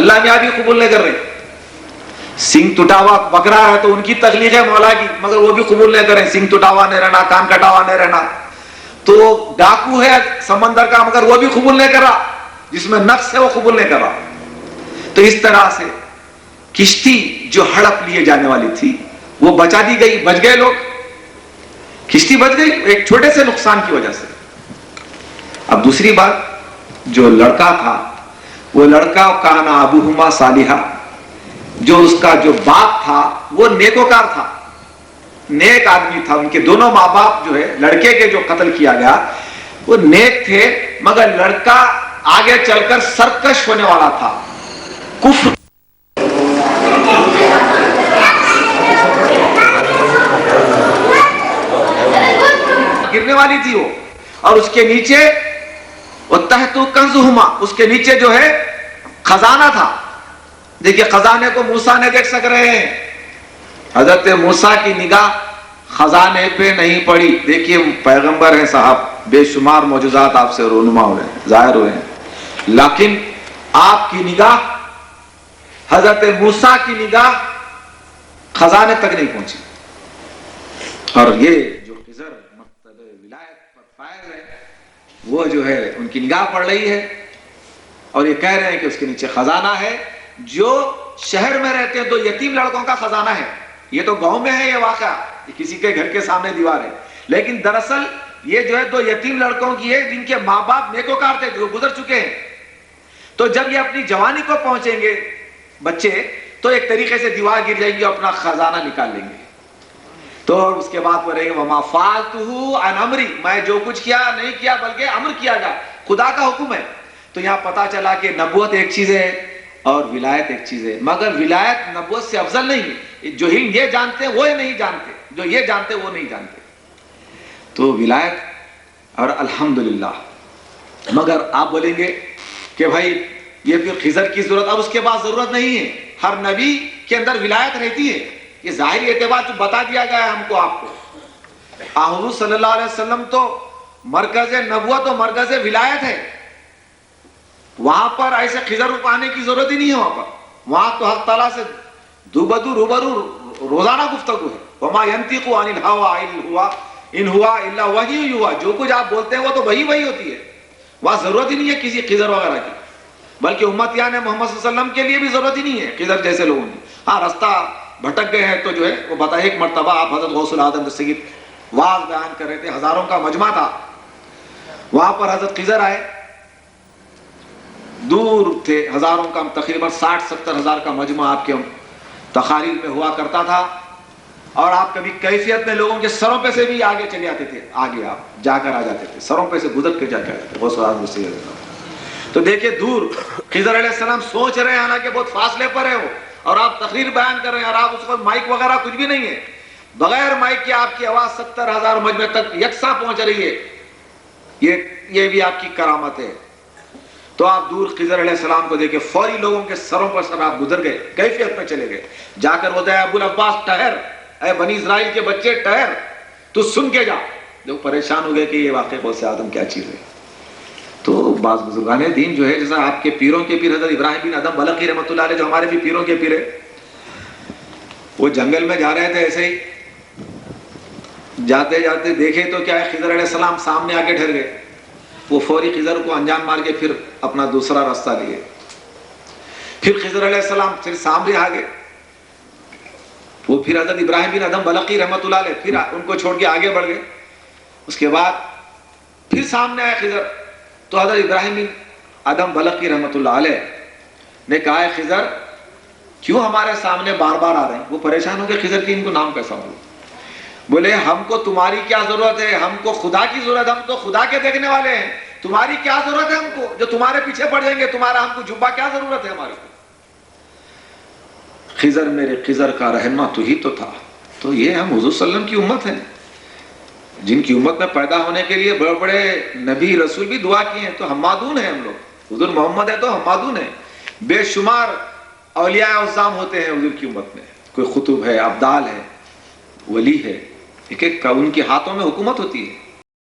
اللہ میاں بھی قبول نہیں کر رہے. سنگ ٹوٹا ہوا بکرا ہے تو ان کی تخلیق ہے مولا کی, مگر وہ بھی قبول نہیں کریں. سنگ ٹوٹا ہوا نہیں رہنا, کان کٹا ہوا نہیں رہنا. تو ڈاکو ہے سمندر کا, مگر وہ بھی قبول نہیں کر رہا. جس میں نقص ہے وہ قبول نہیں کر رہا. تو اس طرح سے کشتی جو ہڑپ لیے جانے والی تھی وہ بچا دی گئی, بچ گئے لوگ, کشتی بچ گئی ایک چھوٹے سے نقصان کی وجہ سے. اب دوسری بات, جو لڑکا تھا وہ لڑکا کانا ابوہما صالحا, جو اس کا جو باپ تھا وہ نیکوکار تھا, نیک آدمی تھا. ان کے دونوں ماں باپ جو ہے لڑکے کے جو قتل کیا گیا وہ نیک تھے, مگر لڑکا آگے چل کر سرکش ہونے والا تھا. کفر گرنے والی تھی وہ, اور اس کے نیچے وَتَحْتُ كَنْزُهُمَا, اس کے نیچے جو ہے خزانہ تھا. دیکھیے خزانے کو موسیٰ نے دیکھ سک رہے ہیں, حضرت موسیٰ کی نگاہ خزانے پہ نہیں پڑی. دیکھیے پیغمبر ہیں صاحب, بے شمار معجزات آپ سے رونما ہوئے ہیں, ظاہر ہوئے ہیں, لیکن آپ کی نگاہ, حضرت موسیٰ کی نگاہ خزانے تک نہیں پہنچی. اور یہ جو خضر ولایت پر فائز ہے وہ جو ہے ان کی نگاہ پڑ رہی ہے, اور یہ کہہ رہے ہیں کہ اس کے نیچے خزانہ ہے. جو شہر میں رہتے ہیں تو یتیم لڑکوں کا خزانہ ہے. یہ تو گاؤں میں ہے یہ واقعہ, یہ کسی کے گھر کے سامنے دیوار ہے, لیکن دراصل یہ جو ہے دو یتیم لڑکوں کی ہے جن کے ماں باپ نیکوکار تھے جو گزر چکے ہیں. تو جب یہ اپنی جوانی کو پہنچیں گے بچے تو ایک طریقے سے دیوار گر جائیں گے, اپنا خزانہ نکال لیں گے. تو اس کے بعد وہ رہے گا وَمَا فَعَلْتُهُ عَنْ أَمْرِي, میں جو کچھ کیا نہیں کیا بلکہ امر کیا گیا, خدا کا حکم ہے. تو یہاں پتا چلا کہ نبوت ایک چیز ہے اور ولایت ایک چیز ہے, مگر ولایت نبوت سے افضل نہیں ہے. جو علم یہ جانتے وہ نہیں جانتے, جو یہ جانتے وہ نہیں جانتے. تو ولایت اور الحمدللہ. مگر آپ بولیں گے کہ بھائی یہ پھر خضر کی ضرورت, اب اس کے بعد ضرورت نہیں ہے. ہر نبی کے اندر ولایت رہتی ہے, یہ ظاہری اعتبار جو بتا دیا گیا ہے ہم کو آپ کو. حضور صلی اللہ علیہ وسلم تو مرکز نبوت و مرکز ولایت ہے. وہاں پر ایسے خضر پانے کی ضرورت ہی نہیں ہے. وہاں تو حق تعالیٰ سے دوبدو روبرو روزانہ گفتگو ہے. وما ينطق عن الهوى ان هو الا وحی یوحی, جو کچھ آپ بولتے ہیں وہ تو وہی ہوتی ہے. وہاں ضرورت ہی نہیں ہے کسی خضر وغیرہ کی, بلکہ امتیان محمد صلی اللہ علیہ وسلم کے لیے بھی ضرورت ہی نہیں ہے خضر جیسے لوگوں نے. ہاں راستہ بھٹک گئے ہیں تو جو ہے وہ بتا, ایک مرتبہ آپ حضرت غوث العظم دستگیر واعظ بیان کر رہے تھے, ہزاروں کا مجمع تھا, وہاں پر حضرت خضر آئے, دور تھے ہزاروں کا, تقریباً 60-70 ہزار کا مجمع آپ کے تقاریر میں ہوا کرتا تھا. اور آپ کبھی کیفیت میں لوگوں کے سروں پہ سے بھی آگے چلے آتے تھے, آگے آپ جا کر آ جاتے تھے, سروں پہ سے گزر کے جا کر آتے تھے غوث العظم دستگیر. تو دیکھیں دور خضر علیہ السلام سوچ رہے ہیں, حالانکہ بہت فاصلے پر ہے وہ, اور آپ تقریر بیان کر رہے ہیں, اور آپ اس کو مائک وغیرہ کچھ بھی نہیں ہے, بغیر مائک کے آپ کی آواز 70,000 مجمع تک یکساں پہنچ رہی ہے. یہ بھی آپ کی کرامت ہے. تو آپ دور خضر علیہ السلام کو دیکھیں, فوری لوگوں کے سروں پر سر آپ گزر گئے, کیفیت میں چلے گئے. جا کر بولتے ہیں ابو العباس ٹہر, اے بنی اسرائیل کے بچے ٹہر, تو سن کے جا. جو پریشان ہو گئے کہ یہ واقعہ غوث اعظم کیا چیز ہے. تو بعض بزرگان دین جو ہے, جیسا آپ کے پیروں کے پیر حضرت ابراہیم بن ادم بلخی رحمۃ اللہ علیہ, جو ہمارے بھی پیروں کے پیر ہے, وہ جنگل میں جا رہے تھے, ایسے ہی جاتے جاتے دیکھے تو کیا ہے, خضر علیہ السلام سامنے آ کے ٹھہر گئے. وہ فوری خضر کو انجام مار کے پھر اپنا دوسرا راستہ لیے. پھر خضر علیہ السلام پھر سامنے آ گئے, وہ پھر حضرت ابراہیم بن ادم بلخی رحمۃ اللہ علیہ پھر ان کو چھوڑ کے آگے بڑھ گئے. اس کے بعد پھر سامنے آئے خضر, تو حضرت ابراہیم بن ادم بلخی رحمۃ اللہ علیہ نے کہا ہے خضر کیوں ہمارے سامنے بار بار آ رہے ہیں. وہ پریشان ہو گئے, خضر کی ان کو نام کیسا ہو. بولے ہم کو تمہاری کیا ضرورت ہے, ہم کو خدا کی ضرورت, ہم تو خدا کے دیکھنے والے ہیں. تمہاری کیا ضرورت ہے ہم کو, جو تمہارے پیچھے پڑ جائیں گے, تمہارا ہم کو جھبا کیا ضرورت ہے ہمارے کو. خضر میرے خضر کا رہنما تو ہی تو تھا. تو یہ ہم حضور صلی اللہ علیہ وسلم کی امت ہیں, جن کی امت میں پیدا ہونے کے لیے بڑے بڑے نبی رسول بھی دعا کیے ہیں. تو حمادون ہیں ہم لوگ, حضور محمد ہے تو حمادون ہیں. بے شمار اولیاء اعظام ہوتے ہیں حضور کی امت میں, کوئی خطب ہے, ابدال ہے, ولی ہے, ایک ایک کا ان کے ہاتھوں میں حکومت ہوتی ہے.